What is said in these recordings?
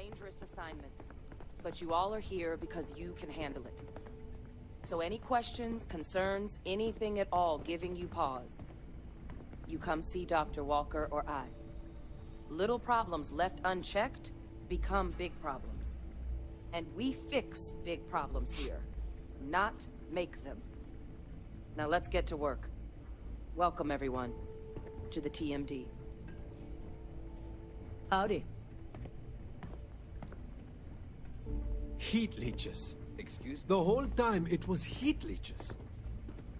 dangerous assignment, but you all are here because you can handle it. So any questions, concerns, anything at all giving you pause, you come see Dr. Walker or I. Little problems left unchecked become big problems. And we fix big problems here, not make them. Now let's get to work. Welcome, everyone, to the TMD. Howdy. Heat leeches. Excuse me? The whole time it was heat leeches.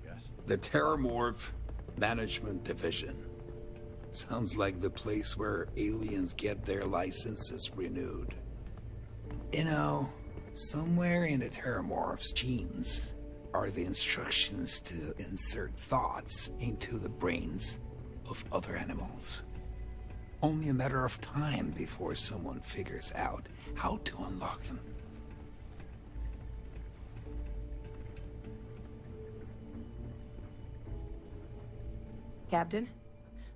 Yes. The Terramorph Management Division. Sounds like the place where aliens get their licenses renewed. You know, somewhere in the Terramorph's genes are the instructions to insert thoughts into the brains of other animals. Only a matter of time before someone figures out how to unlock them. Captain,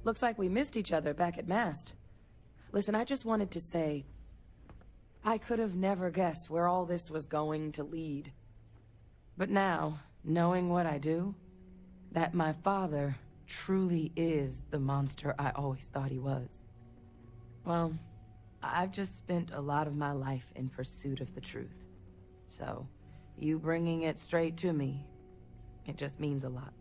looks like we missed each other back at Mast. Listen, I just wanted to say, I could have never guessed where all this was going to lead. But now, knowing what I do, that my father truly is the monster I always thought he was. Well, I've just spent a lot of my life in pursuit of the truth. So, you bringing it straight to me, it just means a lot.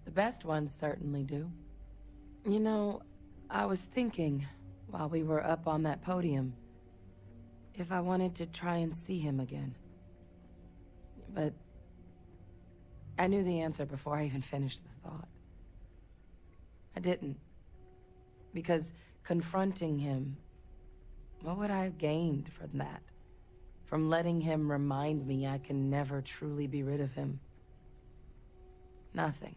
The best ones certainly do. You know, I was thinking, while we were up on that podium, if I wanted to try and see him again. But I knew the answer before I even finished the thought. I didn't. Because confronting him, what would I have gained from that? From letting him remind me I can never truly be rid of him? Nothing.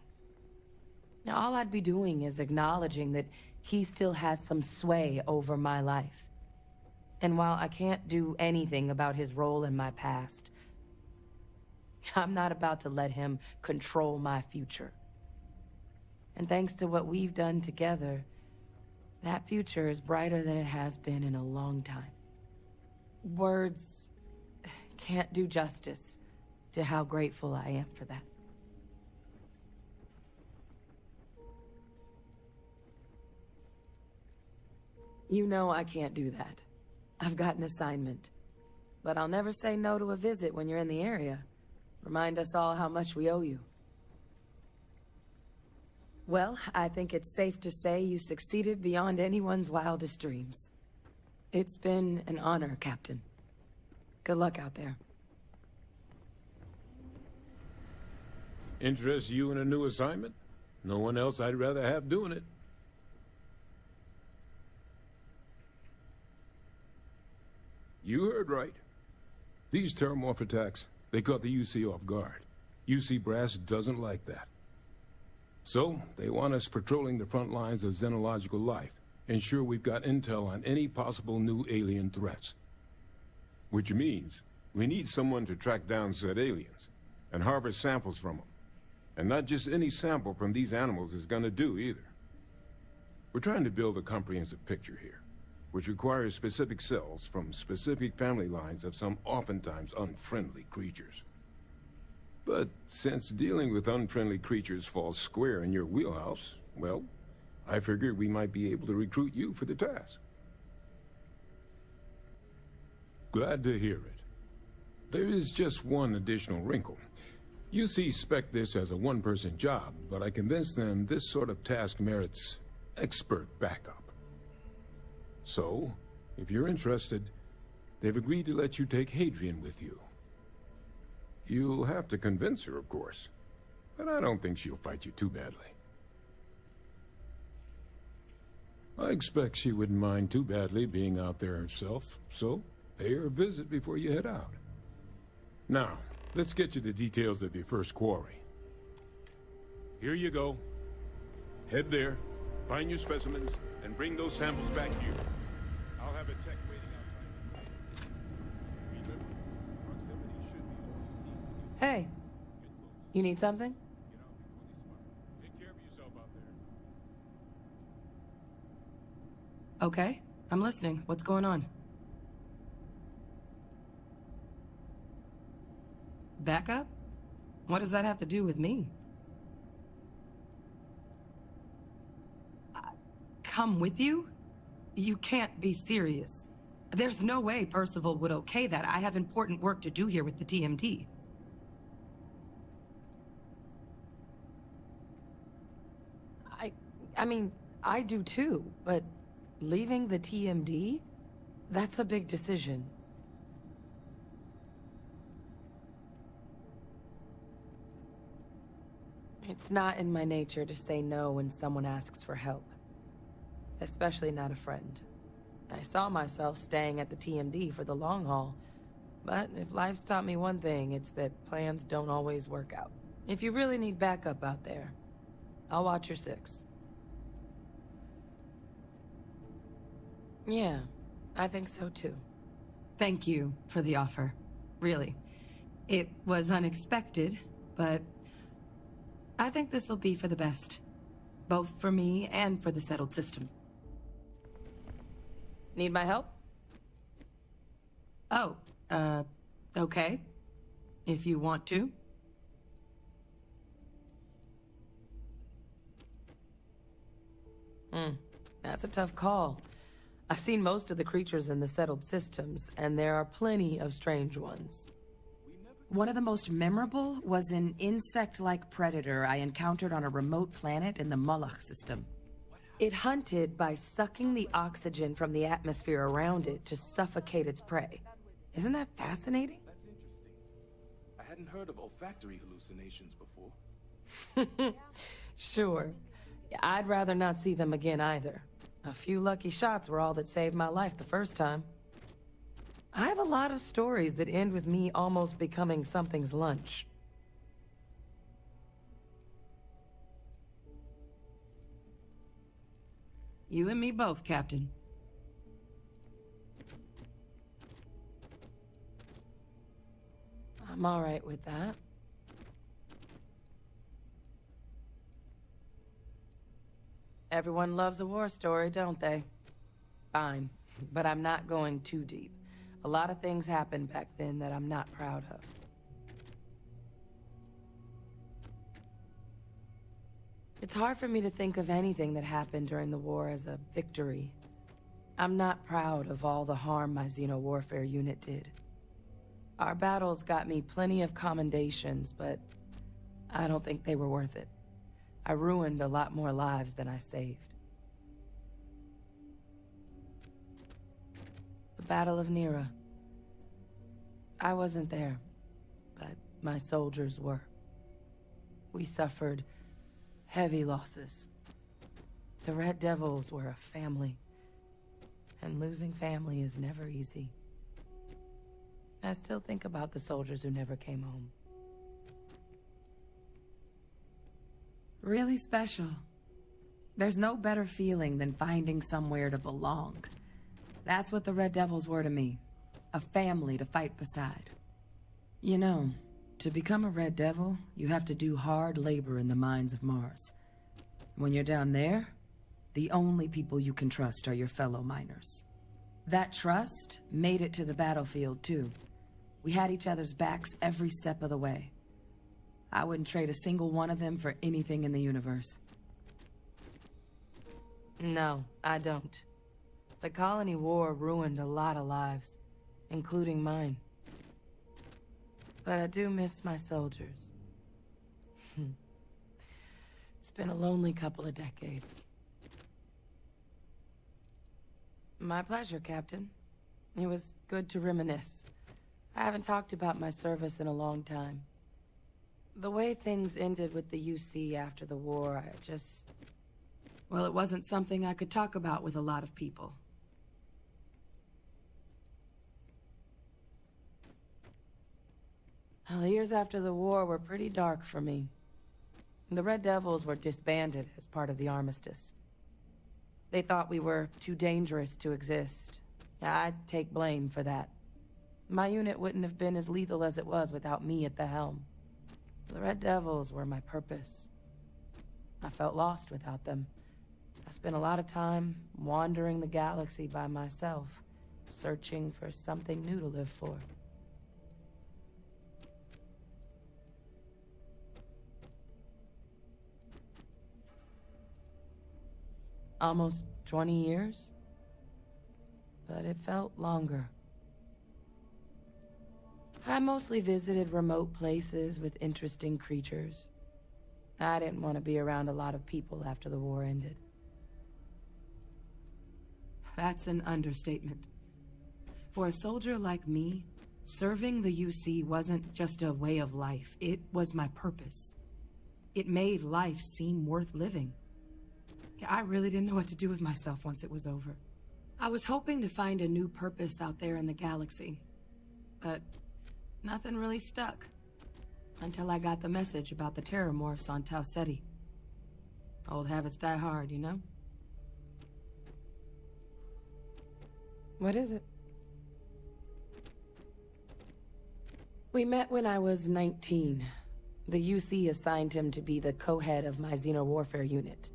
Now, all I'd be doing is acknowledging that he still has some sway over my life. And while I can't do anything about his role in my past, I'm not about to let him control my future. And thanks to what we've done together, that future is brighter than it has been in a long time. Words can't do justice to how grateful I am for that. You know I can't do that. I've got an assignment. But I'll never say no to a visit when you're in the area. Remind us all how much we owe you. Well, I think it's safe to say you succeeded beyond anyone's wildest dreams. It's been an honor, Captain. Good luck out there. Interest you in a new assignment? No one else I'd rather have doing it. You heard right. These Terramorph attacks, they caught the UC off guard. UC brass doesn't like that. So, they want us patrolling the front lines of xenological life, ensure we've got intel on any possible new alien threats. Which means, we need someone to track down said aliens, and harvest samples from them. And not just any sample from these animals is gonna do either. We're trying to build a comprehensive picture here, which requires specific cells from specific family lines of some oftentimes unfriendly creatures. But since dealing with unfriendly creatures falls square in your wheelhouse, well, I figured we might be able to recruit you for the task. Glad to hear it. There is just one additional wrinkle. UC spec this as a one-person job, but I convinced them this sort of task merits expert backup. So, if you're interested, they've agreed to let you take Hadrian with you. You'll have to convince her, of course, but I don't think she'll fight you too badly. I expect she wouldn't mind too badly being out there herself, so pay her a visit before you head out. Now, let's get you the details of your first quarry. Here you go. Head there, find your specimens, and bring those samples back here. I'll have a tech waiting outside. Remember, proximity should be... Hey, you need something? Okay, I'm listening. What's going on? Backup? What does that have to do with me? Come with you? You can't be serious. There's no way Percival would okay that. I have important work to do here with the TMD. I mean, I do too, but leaving the TMD? That's a big decision. It's not in my nature to say no when someone asks for help. Especially not a friend. I saw myself staying at the TMD for the long haul. But if life's taught me one thing, it's that plans don't always work out. If you really need backup out there, I'll watch your six. Yeah, I think so too. Thank you for the offer. Really. It was unexpected, but I think this will be for the best. Both for me and for the settled systems. Need my help? Oh, okay. If you want to. That's a tough call. I've seen most of the creatures in the settled systems, and there are plenty of strange ones. One of the most memorable was an insect-like predator I encountered on a remote planet in the Moloch system. It hunted by sucking the oxygen from the atmosphere around it to suffocate its prey. Isn't that fascinating? That's interesting. I hadn't heard of olfactory hallucinations before. Sure. I'd rather not see them again either. A few lucky shots were all that saved my life the first time. I have a lot of stories that end with me almost becoming something's lunch. You and me both, Captain. I'm all right with that. Everyone loves a war story, don't they? Fine, but I'm not going too deep. A lot of things happened back then that I'm not proud of. It's hard for me to think of anything that happened during the war as a victory. I'm not proud of all the harm my xeno-warfare unit did. Our battles got me plenty of commendations, but I don't think they were worth it. I ruined a lot more lives than I saved. The Battle of Nera. I wasn't there, but my soldiers were. We suffered heavy losses. The Red Devils were a family, and losing family is never easy. I still think about the soldiers who never came home. Really special. There's no better feeling than finding somewhere to belong. That's what the Red Devils were to me. A family to fight beside. You know, to become a Red Devil, you have to do hard labor in the mines of Mars. When you're down there, the only people you can trust are your fellow miners. That trust made it to the battlefield, too. We had each other's backs every step of the way. I wouldn't trade a single one of them for anything in the universe. No, I don't. The Colony War ruined a lot of lives, including mine. But I do miss my soldiers. It's been a lonely couple of decades. My pleasure, Captain. It was good to reminisce. I haven't talked about my service in a long time. The way things ended with the UC after the war, well, it wasn't something I could talk about with a lot of people. Well, the years after the war were pretty dark for me. The Red Devils were disbanded as part of the armistice. They thought we were too dangerous to exist. I'd take blame for that. My unit wouldn't have been as lethal as it was without me at the helm. The Red Devils were my purpose. I felt lost without them. I spent a lot of time wandering the galaxy by myself, searching for something new to live for. Almost 20 years? But it felt longer. I mostly visited remote places with interesting creatures. I didn't want to be around a lot of people after the war ended. That's an understatement. For a soldier like me, serving the UC wasn't just a way of life. It was my purpose. It made life seem worth living. I really didn't know what to do with myself once it was over. I was hoping to find a new purpose out there in the galaxy, but nothing really stuck. Until I got the message about the terramorphs on Tau Ceti. Old habits die hard, you know? What is it? We met when I was 19. The UC assigned him to be the co-head of my xenowarfare unit.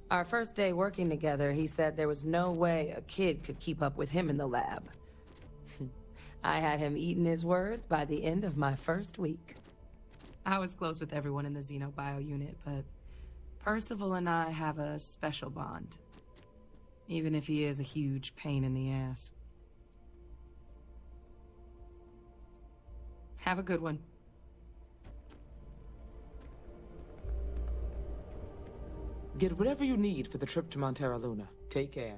Our first day working together, he said there was no way a kid could keep up with him in the lab. I had him eating his words by the end of my first week. I was close with everyone in the Xenobio unit, but Percival and I have a special bond. Even if he is a huge pain in the ass. Have a good one. Get whatever you need for the trip to Montera Luna. Take care.